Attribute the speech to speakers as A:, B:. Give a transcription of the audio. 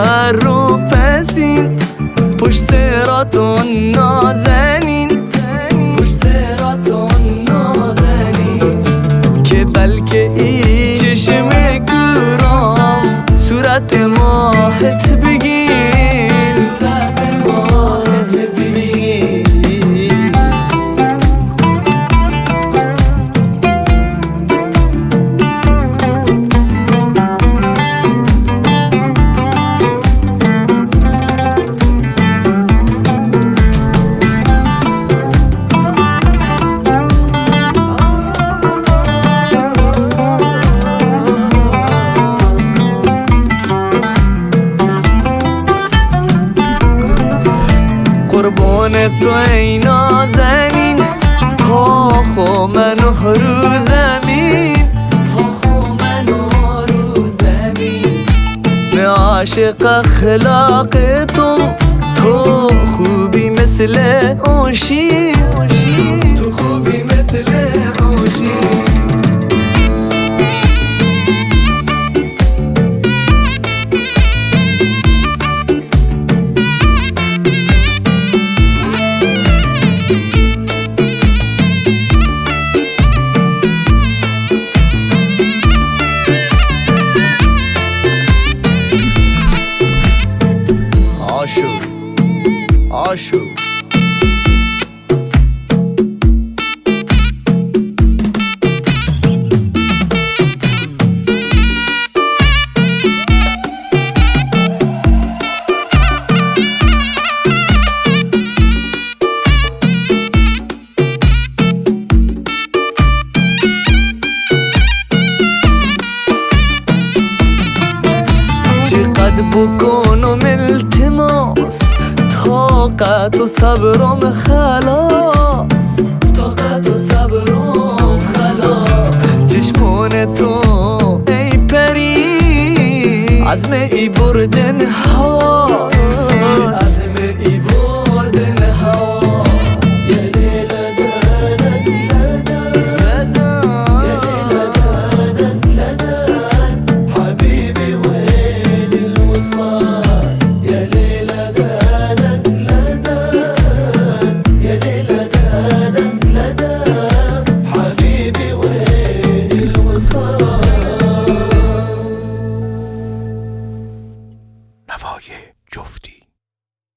A: سر رو پسین پشت سراتون نازنین پشت سراتون نازنین که بلکه این چشم کورام صورت ماهت بگیر صورت ماهت بگیر قربان تو ای نازنین پاخو منو رو زمین پاخو منو رو زمین من عاشق اخلاق تو خوبی مثل آشی تو خوبی مثل آشی عاشق چقدر بکنم التماس طاقت و صبرم خلاص طاقت و صبرم خلاص چشمان تو ای پری عزم ای بردن حواس عزم ای بردن حواس یا لیلا دادا لدا یا لیلا دادا لدا حبیبی وين الوصال يا ليلى دادا لدا يا ليلى دادا لدا حبيبي وين الوصال
B: نوای جفتی